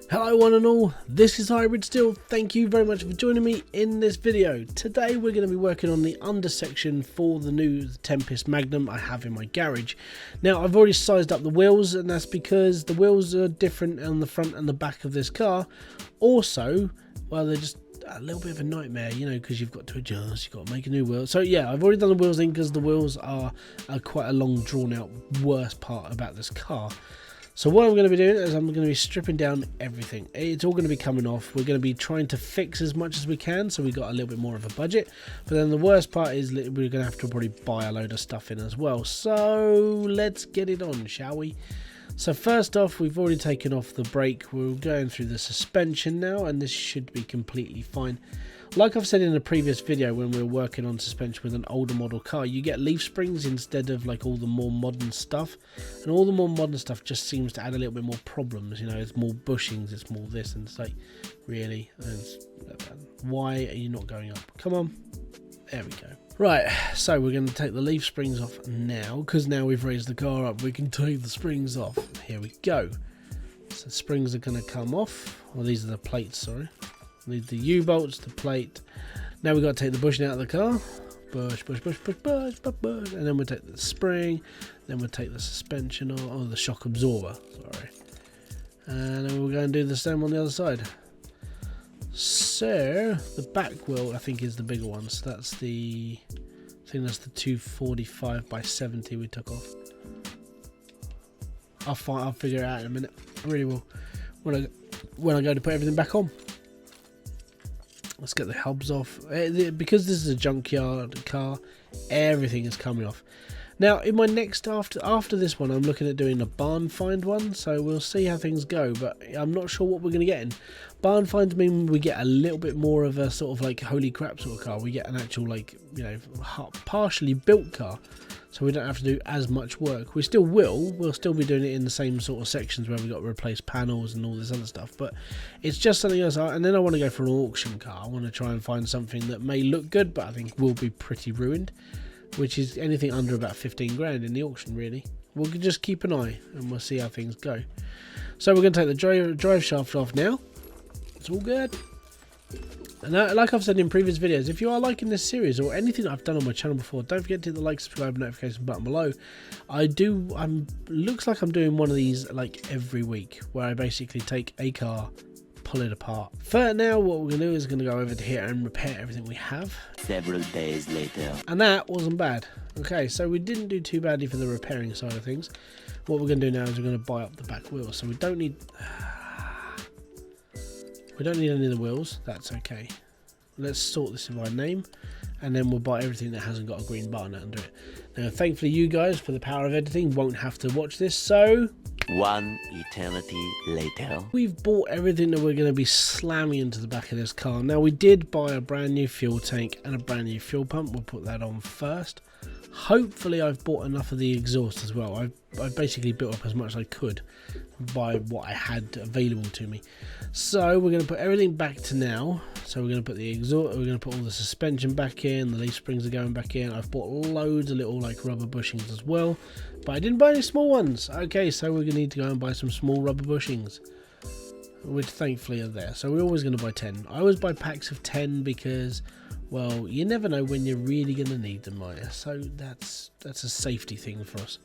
Hello one and all, this is Hybridsteel. Thank you very much for joining me in this video. Today we're going to be working on the under section for the new Tempest Magnum I have in my garage. Now I've already sized up the wheels, and that's because the wheels are different on the front and the back of this car. Also, well, they're just a little bit of a nightmare, you know, because you've got to adjust, you've got to make a new wheel. So yeah, I've already done the wheels in because the wheels are quite a long drawn out worst part about this car. So what I'm going to be doing is I'm going to be stripping down everything. It's all going to be coming off. We're going to be trying to fix as much as we can, so we got a little bit more of a budget. But then the worst part is we're going to have to probably buy a load of stuff in as well. So let's get it on, shall we? So first off, we've already taken off the brake. We're going through the suspension now, and this should be completely fine. Like I've said in a previous video, when we were working on suspension with an older model car, you get leaf springs instead of like all the more modern stuff, and all the more modern stuff just seems to add a little bit more problems. You know, it's more bushings, it's more this, and it's like, really, why are you not going up? Come on, there we go. Right, so we're going to take the leaf springs off now, because now we've raised the car up, we can take the springs off. Here we go. So springs are going to come off. Well, these are the plates, sorry. Need the U-bolts, the plate. Now we've got to take the bushing out of the car. Bush, and then we'll take the spring. Then we'll take the suspension or the shock absorber. Sorry. And then we'll go and do the same on the other side. So the back wheel, I think, is the bigger one. So that's the, I think that's the 245 by 70 we took off. I'll figure it out in a minute. I really will. When I go to put everything back on. Let's get the hubs off. Because this is a junkyard car, everything is coming off. Now, in my next, after this one, I'm looking at doing a barn find one, so we'll see how things go, but I'm not sure what we're going to get in. Barn finds mean we get a little bit more of a sort of like holy crap sort of car. We get an actual, like, you know, partially built car, so we don't have to do as much work. We still will. We'll still be doing it in the same sort of sections where we've got to replace panels and all this other stuff, but it's just something else. And then I want to go for an auction car. I want to try and find something that may look good, but I think will be pretty ruined, which is anything under about 15 grand in the auction, really. We'll just keep an eye and we'll see how things go. So we're going to take the drive shaft off now. It's all good. And like I've said in previous videos, if you are liking this series or anything I've done on my channel before, don't forget to hit the like, subscribe, and notification button below. Looks like I'm doing one of these like every week, where I basically take a car, pull it apart. For now, what we're going to do is going to go over to here and repair everything we have. Several days later. And that wasn't bad. Okay, so we didn't do too badly for the repairing side of things. What we're going to do now is we're going to buy up the back wheels. So we don't need any of the wheels. That's okay. Let's sort this by name, and then we'll buy everything that hasn't got a green button under it. Now, thankfully, you guys, for the power of editing, won't have to watch this, so one eternity later. We've bought everything that we're going to be slamming into the back of this car. Now, we did buy a brand new fuel tank and a brand new fuel pump. We'll put that on first. Hopefully, I've bought enough of the exhaust as well. I've basically built up as much as I could by what I had available to me. So we're going to put everything back to now. So we're going to put the exhaust, we're going to put all the suspension back in, the leaf springs are going back in. I've bought loads of little like rubber bushings as well, but I didn't buy any small ones. Okay, so we're going to need to go and buy some small rubber bushings, which thankfully are there. So we're always going to buy 10. I always buy packs of 10 because, well, you never know when you're really going to need them, right? So that's a safety thing for us.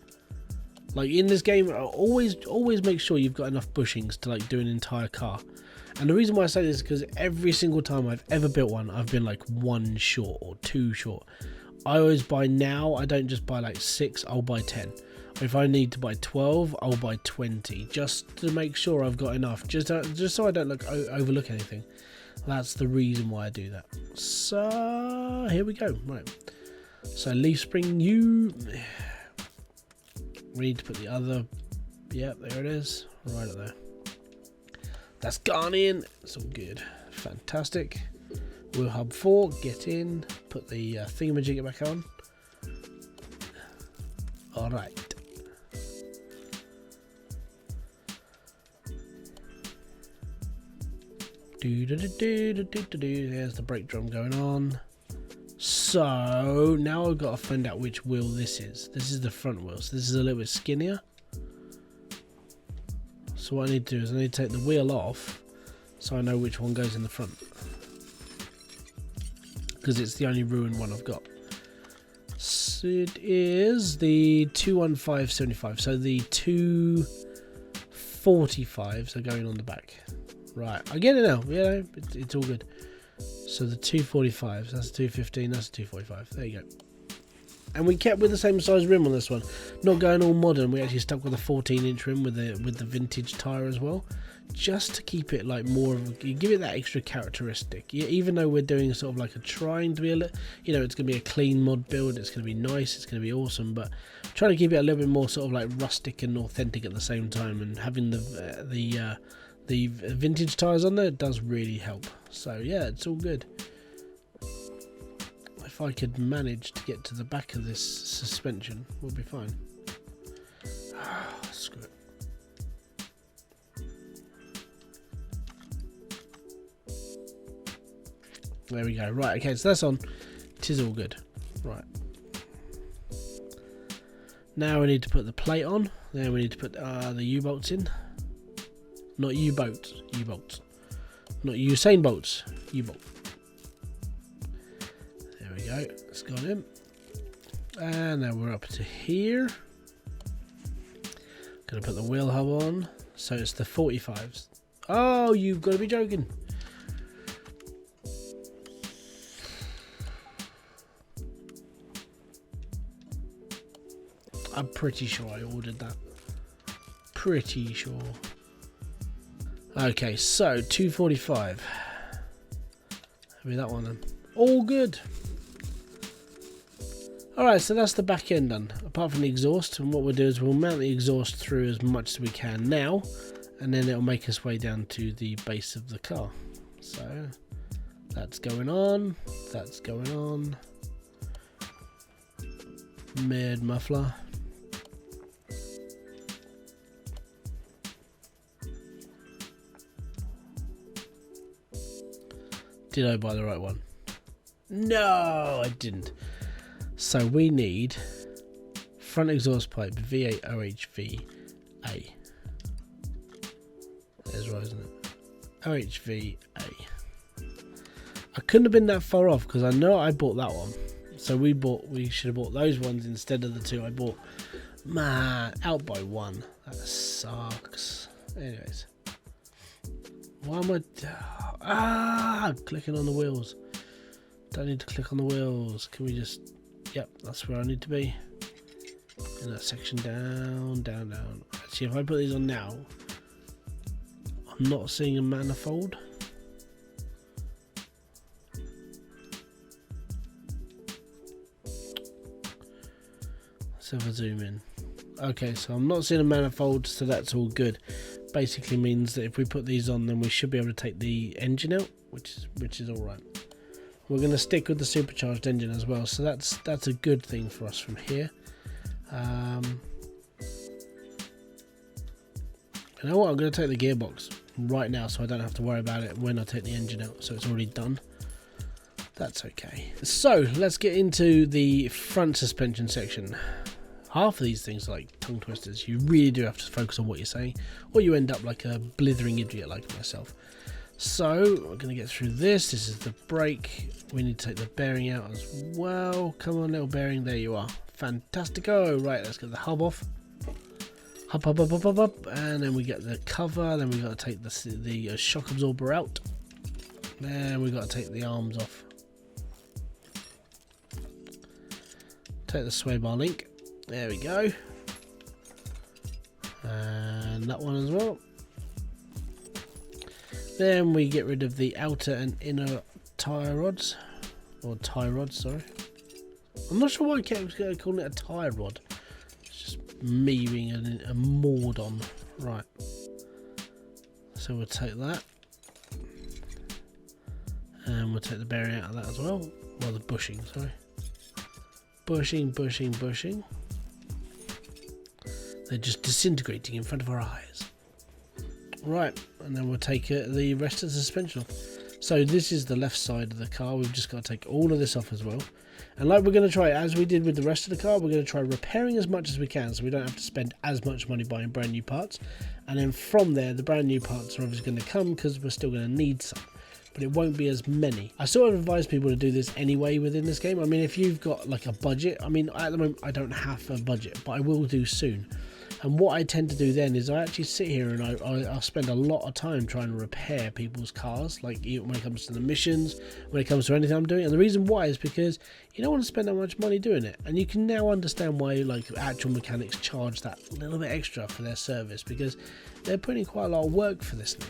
Like in this game, always make sure you've got enough bushings to like do an entire car. And the reason why I say this is because every single time I've ever built one, I've been like 1 short or 2 short. I always buy now. I don't just buy like 6, I'll buy 10. If I need to buy 12, I'll buy 20, just to make sure I've got enough, just so I don't overlook anything. That's the reason why I do that. So here we go. Right. So leaf spring we need to put the other, yeah, there it is, right up there. That's gone in, it's all good, fantastic. Wheel hub 4, get in, put the thingamajigger back on. Alright. There's the brake drum going on. So now I've got to find out which wheel this is. This is the front wheel, so this is a little bit skinnier. So So what I need to do is I need to take the wheel off so I know which one goes in the front, because it's the only ruined one I've got. So it is the 215/75, so the 245s are going on the back. Right, I get it now. Yeah, it's all good. So the 245s, that's a 215, that's a 245. There you go. And we kept with the same size rim on this one, not going all modern. We actually stuck with a 14-inch rim with the vintage tire as well, just to keep it like more of give it that extra characteristic. Yeah, even though we're doing sort of like a trying to be a little, you know, it's going to be a clean mod build, it's going to be nice, it's going to be awesome, but trying to keep it a little bit more sort of like rustic and authentic at the same time, and having the vintage tires on there does really help. So yeah, it's all good. If I could manage to get to the back of this suspension, we'll be fine. Screw it. There we go. Right, okay, so that's on. It is all good. Right. Now we need to put the plate on. Then we need to put the U-bolts in. Not U-boats. U-bolts. Not Usain bolts. U-bolt. There we go. It's gone in. And now we're up to here. Gonna put the wheel hub on. So it's the 45s. Oh, you've got to be joking. I'm pretty sure I ordered that. Pretty sure. Okay, so 245. Maybe that one then. All good. Alright, so that's the back end done, apart from the exhaust. And what we'll do is we'll mount the exhaust through as much as we can now, and then it'll make us way down to the base of the car. So that's going on. That's going on. Mid muffler. Did I buy the right one? No, I didn't. So we need front exhaust pipe V8 OHV-A. There's right, isn't it? OHV-A. I couldn't have been that far off because I know I bought that one. So we should have bought those ones instead of the two I bought. Man, out by one. That sucks. Anyways. Why am I clicking on the wheels? Don't need to click on the wheels. Can we just, yep, that's where I need to be. In that section, down, down, down. Actually, if I put these on now, I'm not seeing a manifold. Let's have a zoom in. Okay, so I'm not seeing a manifold, so that's all good. Basically means that if we put these on, then we should be able to take the engine out, which is all right. We're going to stick with the supercharged engine as well, so that's a good thing for us from here. You know what? I'm going to take the gearbox right now, so I don't have to worry about it when I take the engine out. So it's already done. That's okay. So let's get into the front suspension section. Half of these things are like tongue twisters. You really do have to focus on what you're saying, or you end up like a blithering idiot like myself. So we're going to get through this. This is the brake. We need to take the bearing out as well. Come on, little bearing. There you are. Fantastico. Right, let's get the hub off. Hub, hub, hub, hub, hub, hub. And then we get the cover. Then we got to take the shock absorber out. Then we got to take the arms off. Take the sway bar link. There we go. And that one as well. Then we get rid of the outer and inner tyre rods. Or tie rods, sorry. I'm not sure why I kept calling it a tie rod. It's just me being a moron. Right. So we'll take that. And we'll take the bearing out of that as well. Well, the bushing, sorry. Bushing, bushing, bushing. They're just disintegrating in front of our eyes. Right, and then we'll take the rest of the suspension off. So this is the left side of the car. We've just got to take all of this off as well. And like we're going to try, as we did with the rest of the car, we're going to try repairing as much as we can so we don't have to spend as much money buying brand new parts. And then from there, the brand new parts are obviously going to come because we're still going to need some. But it won't be as many. I sort of advise people to do this anyway within this game. I mean, if you've got like a budget, I mean, at the moment I don't have a budget, but I will do soon. And what I tend to do then is I actually sit here and I'll spend a lot of time trying to repair people's cars, like when it comes to the missions, when it comes to anything I'm doing. And the reason why is because you don't want to spend that much money doing it. And you can now understand why like actual mechanics charge that little bit extra for their service, because they're putting quite a lot of work for this now.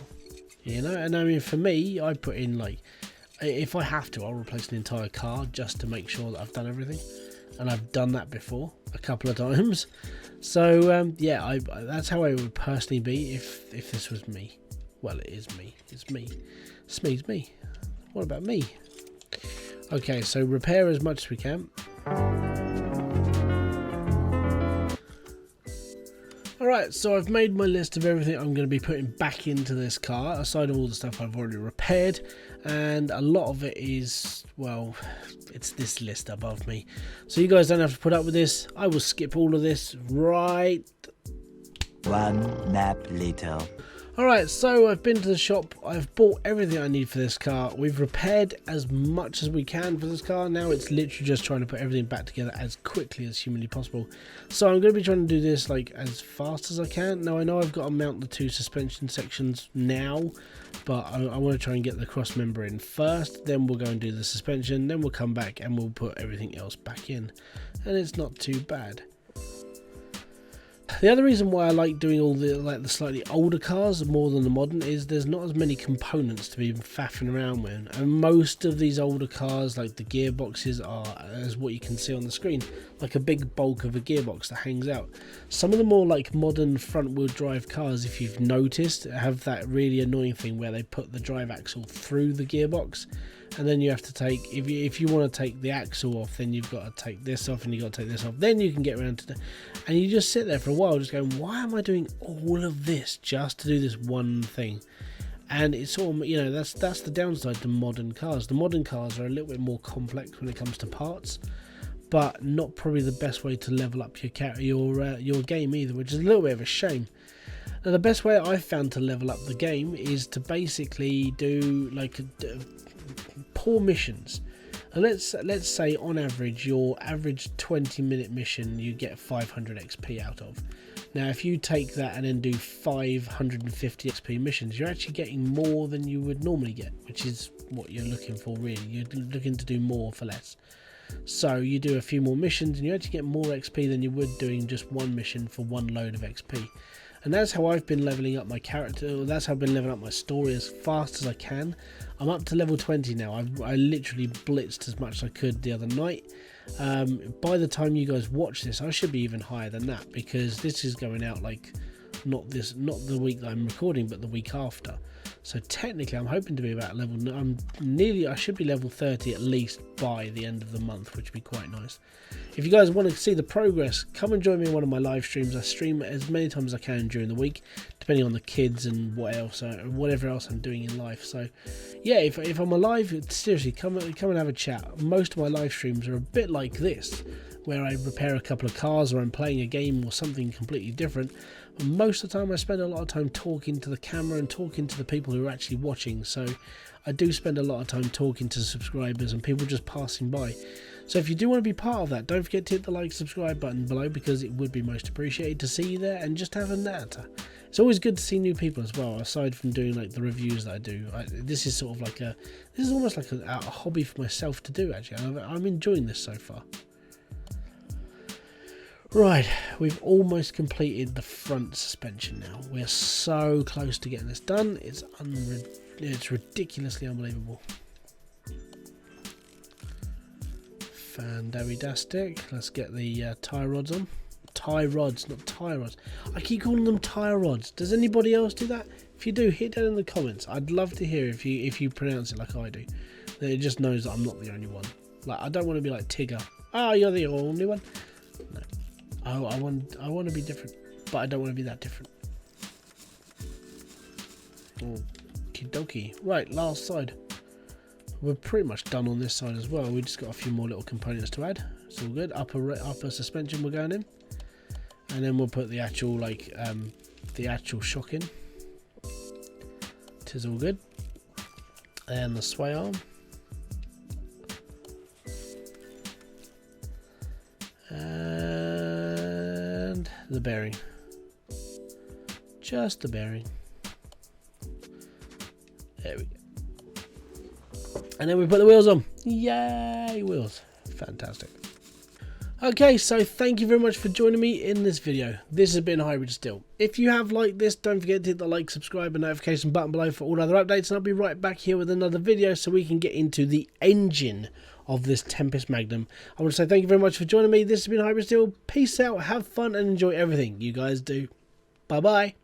You know, and I mean, for me, I put in like, if I have to, I'll replace an entire car just to make sure that I've done everything. And I've done that before a couple of times. So yeah, that's how I would personally be if this was me. Well, it is me. It's me. Smee's me. What about me? Okay, so repair as much as we can. Alright, so I've made my list of everything I'm going to be putting back into this car, aside of all the stuff I've already repaired, and a lot of it is, well, it's this list above me. So you guys don't have to put up with this. I will skip all of this right. One nap later. Alright, so I've been to the shop, I've bought everything I need for this car, we've repaired as much as we can for this car. Now it's literally just trying to put everything back together as quickly as humanly possible. So I'm going to be trying to do this like as fast as I can. Now I know I've got to mount the two suspension sections now, but I want to try and get the cross member in first, then we'll go and do the suspension, then we'll come back and we'll put everything else back in. And it's not too bad. The other reason why I like doing all the slightly older cars more than the modern is there's not as many components to be faffing around with, and most of these older cars, like the gearboxes, are, as what you can see on the screen, like a big bulk of a gearbox that hangs out. Some of the more like modern front wheel drive cars, if you've noticed, have that really annoying thing where they put the drive axle through the gearbox. And then you have to take, if you want to take the axle off, then you've got to take this off and you've got to take this off. Then you can get around to and you just sit there for a while just going, why am I doing all of this just to do this one thing? And it's sort of, you know, that's the downside to modern cars. The modern cars are a little bit more complex when it comes to parts, but not probably the best way to level up your game either, which is a little bit of a shame. Now the best way I've found to level up the game is to basically do like poor missions. And let's say on average, your average 20-minute mission you get 500 XP out of. Now if you take that and then do 550 XP missions, you're actually getting more than you would normally get, which is what you're looking for really. You're looking to do more for less. So you do a few more missions and you actually get more XP than you would doing just one mission for one load of XP. And that's how I've been leveling up my character, that's how I've been leveling up my story as fast as I can. I'm up to level 20 now. I literally blitzed as much as I could the other night. By the time you guys watch this, I should be even higher than that, because this is going out like not the week that I'm recording, but the week after. So technically I'm hoping to be about level, I should be level 30 at least by the end of the month, which would be quite nice. If you guys want to see the progress, come and join me in one of my live streams. I stream as many times as I can during the week, depending on the kids and whatever else I'm doing in life. So yeah, if I'm alive, seriously, come and have a chat. Most of my live streams are a bit like this, where I repair a couple of cars or I'm playing a game or something completely different. And most of the time I spend a lot of time talking to the camera and talking to the people who are actually watching. So I do spend a lot of time talking to subscribers and people just passing by. So if you do want to be part of that, don't forget to hit the like, subscribe button below, because it would be most appreciated to see you there and just have a natter. It's always good to see new people as well, aside from doing like the reviews that I do. This is sort of like this is almost like a hobby for myself to do actually. I'm enjoying this so far. Right, we've almost completed the front suspension now. We're so close to getting this done. It's ridiculously unbelievable. Fantastic. Let's get the tie rods on. Tie rods, not tie rods. I keep calling them tie rods. Does anybody else do that? If you do, hit down in the comments. I'd love to hear if you pronounce it like I do. Then it just knows that I'm not the only one. Like, I don't want to be like Tigger. Oh, you're the only one. No. I want to be different, but I don't want to be that different. Okie dokie. Right, last side. we're pretty much done on this side as well. We just got a few more little components to add. It's all good. Upper suspension we're going in, and then we'll put the actual the actual shock in. It is all good. And the sway arm. And the bearing. Just the bearing. There we go. And then we put the wheels on. Yay, wheels. Fantastic. Okay, so thank you very much for joining me in this video. This has been Hybridsteel. If you have liked this, don't forget to hit the like, subscribe and notification button below for all other updates, and I'll be right back here with another video so we can get into the engine of this Tempest Magnum. I want to say thank you very much for joining me. This has been Hybridsteel. Peace out, have fun and enjoy everything you guys do. Bye bye.